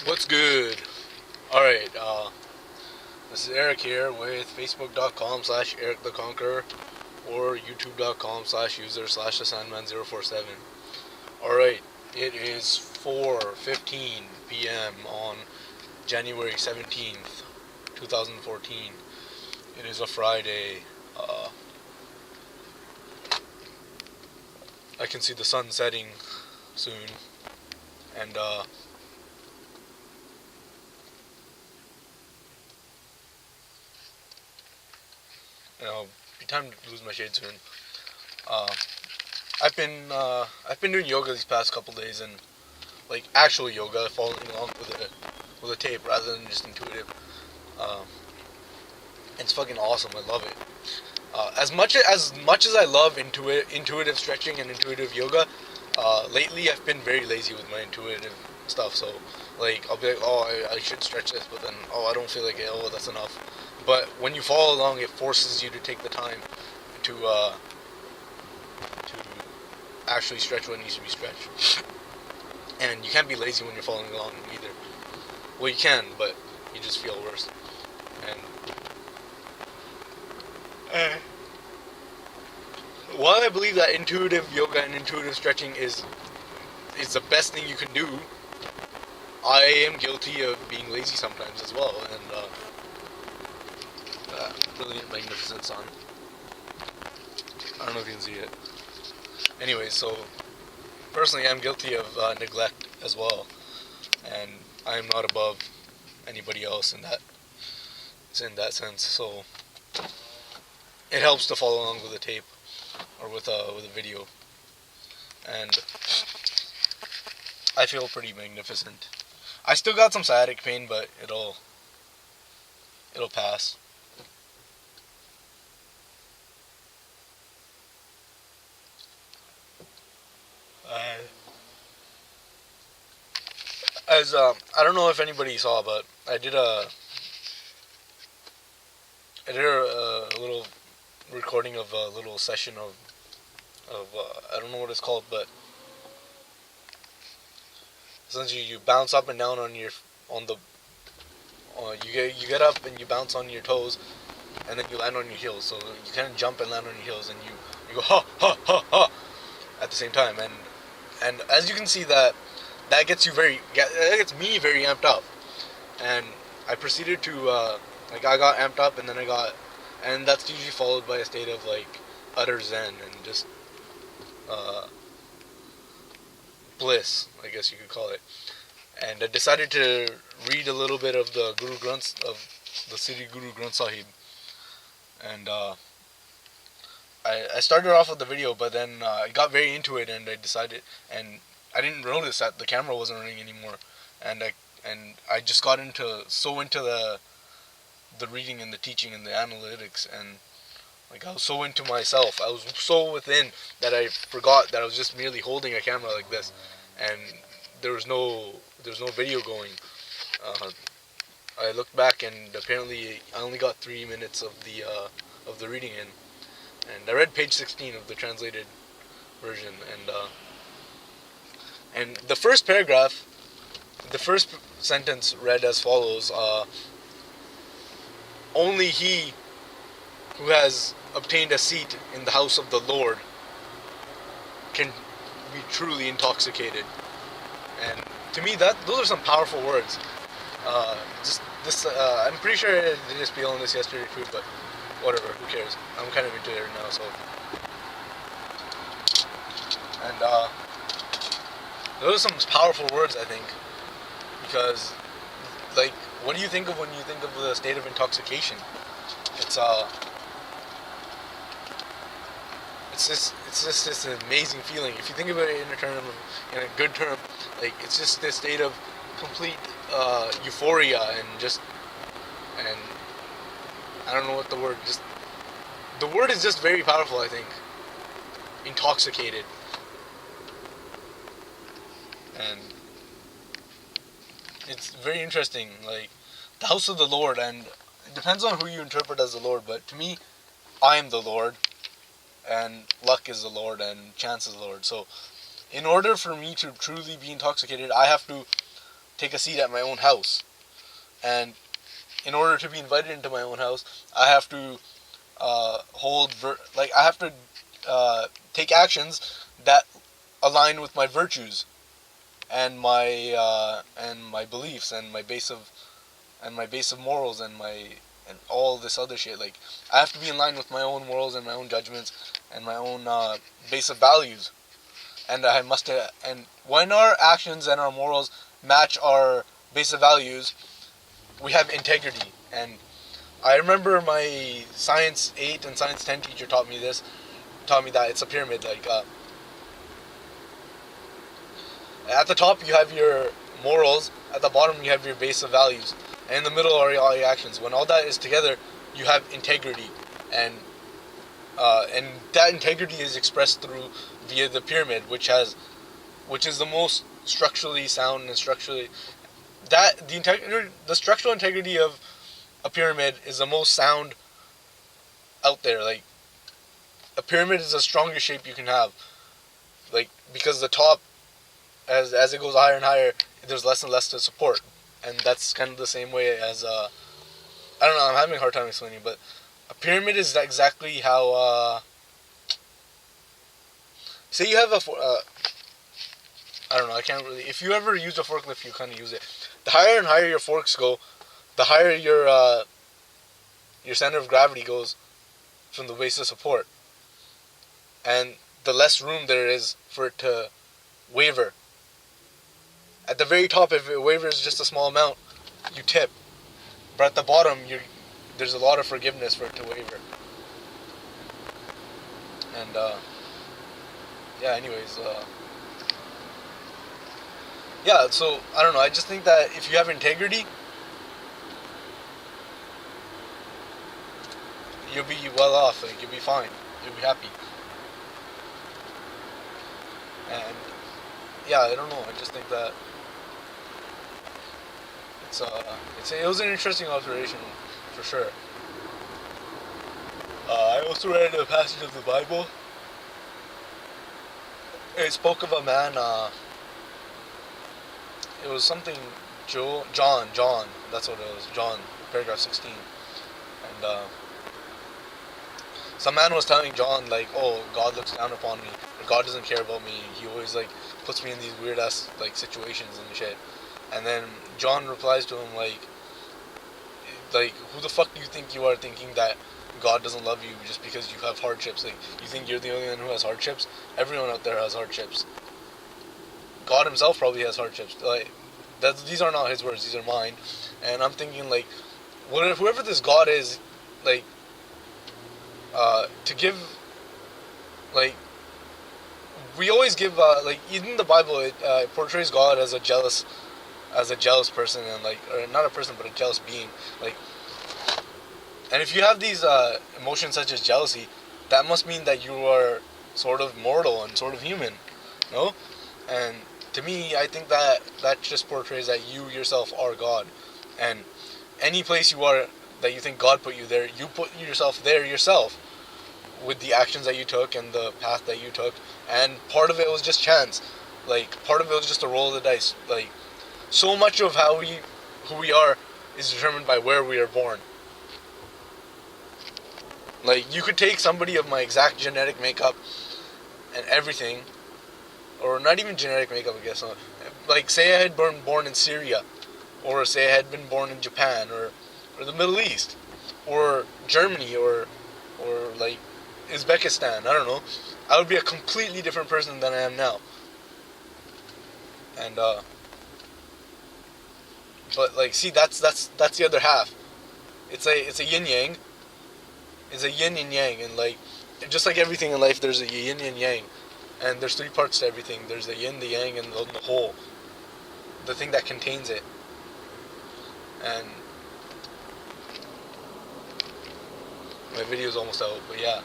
What's good? Alright, this is Eric here with Facebook.com/Eric the Conqueror or YouTube.com/user/the Sandman047. Alright, it is 4:15 p.m. on January 17th, 2014. It is a Friday. I can see the sun setting soon, and it'll be time to lose my shade soon. Uh, I've been doing yoga these past couple days, and like actual yoga, following along with a tape rather than just intuitive. Uh, it's fucking awesome. I love it. As much as I love intuitive stretching and intuitive yoga, lately I've been very lazy with my intuitive stuff. So like I'll be like, oh, I should stretch this, but then oh, I don't feel like it. Oh, that's enough. But when you follow along, it forces you to take the time to actually stretch what needs to be stretched. And you can't be lazy when you're following along either. Well, you can, but you just feel worse. And while I believe that intuitive yoga and intuitive stretching is the best thing you can do, I am guilty of being lazy sometimes as well. And brilliant, magnificent sun. I don't know if you can see it. Anyway, so personally, I'm guilty of neglect as well, and I am not above anybody else in that sense. So it helps to follow along with a tape or with a video, and I feel pretty magnificent. I still got some sciatic pain, but it'll pass. As I don't know if anybody saw, but I did a little recording of a little session of I don't know what it's called, but essentially you bounce up and down on the you get up and you bounce on your toes, and then you land on your heels. So you kind of jump and land on your heels, and you go ha ha ha ha at the same time, and as you can see that gets me very amped up, and I proceeded to like I got amped up, and then and that's usually followed by a state of like utter zen and just uh, bliss, I guess you could call it. And I decided to read a little bit of the Sri Guru Granth Sahib, and I started off with the video, but then I got very into it, and I didn't notice that the camera wasn't running anymore, and I just got into the reading and the teaching and the analytics, and like I was so into myself, I was so within that I forgot that I was just merely holding a camera like this, and there was no video going. I looked back, and apparently I only got 3 minutes of the reading in, and I read page 16 of the translated version, and the first paragraph, the first sentence read as follows: "Only he who has obtained a seat in the house of the Lord can be truly intoxicated." And to me, those are some powerful words. Just this, I'm pretty sure I did just be on this yesterday too, but whatever, who cares? I'm kind of into it now, so. And those are some powerful words, I think, because, like, what do you think of when you think of the state of intoxication? It's just this amazing feeling. If you think of it in a good term, like it's just this state of complete euphoria and I don't know what the word is just very powerful. I think intoxicated, and it's very interesting. Like the house of the Lord, and it depends on who you interpret as the Lord. But to me, I am the Lord, and luck is the Lord, and chance is the Lord. So in order for me to truly be intoxicated, I have to take a seat at my own house. And in order to be invited into my own house, I have to I have to take actions that align with my virtues and my beliefs and my base of morals and all this other shit. Like, I have to be in line with my own morals and my own judgments and my own base of values. And and when our actions and our morals match our base of values, we have integrity. And I remember my Science 8 and Science 10 teacher taught me that it's a pyramid. Like, at the top you have your morals, at the bottom you have your base of values, and in the middle are all your actions. When all that is together, you have integrity, and that integrity is expressed via the pyramid, which is the most structurally sound and the structural integrity of a pyramid is the most sound out there. Like, a pyramid is the strongest shape you can have, like, because the top, as it goes higher and higher, there's less and less to support. And that's kind of the same way as I don't know, I'm having a hard time explaining, but a pyramid is exactly how say you have I don't know, I can't really, if you ever use a forklift, you kind of use it. The higher and higher your forks go, the higher your center of gravity goes from the base of support, and the less room there is for it to waver. At the very top, if it wavers just a small amount, you tip. But at the bottom, there's a lot of forgiveness for it to waver. And yeah. Anyways, yeah. So I don't know. I just think that if you have integrity, you'll be well off. Like, you'll be fine. You'll be happy. And yeah, I don't know. I just think that it was an interesting observation, for sure. I also read a passage of the Bible. It spoke of a man. It was something John. That's what it was. John, paragraph 16, and some man was telling John, like, oh, God looks down upon me. God doesn't care about me. He always, like, puts me in these weird ass, like, situations and shit. And then John replies to him, like, who the fuck do you think you are, thinking that God doesn't love you just because you have hardships? Like, you think you're the only one who has hardships? Everyone out there has hardships. God himself probably has hardships. Like, these are not his words, these are mine. And I'm thinking, like, whoever this God is, like, to give, like, we always give, like, even the Bible, it portrays God as a jealous person, and, like, or not a person, but a jealous being. Like, and if you have these emotions such as jealousy, that must mean that you are sort of mortal and sort of human, no? And to me, I think that just portrays that you yourself are God, and any place you are that you think God put you there, you put yourself there yourself, with the actions that you took and the path that you took, and part of it was just chance. Like, part of it was just a roll of the dice. Like, so much of who we are is determined by where we are born. Like, you could take somebody of my exact genetic makeup and everything, or not even genetic makeup, I guess. Like, say I had been born in Syria, or say I had been born in Japan, or the Middle East, or Germany, or like Uzbekistan. I don't know. I would be a completely different person than I am now. And but, like, see, that's the other half. It's a yin yang. It's a yin and yang, and, like, just like everything in life, there's a yin and yang, and there's three parts to everything. There's the yin, the yang, and the whole, the thing that contains it. And my video's almost out, but yeah.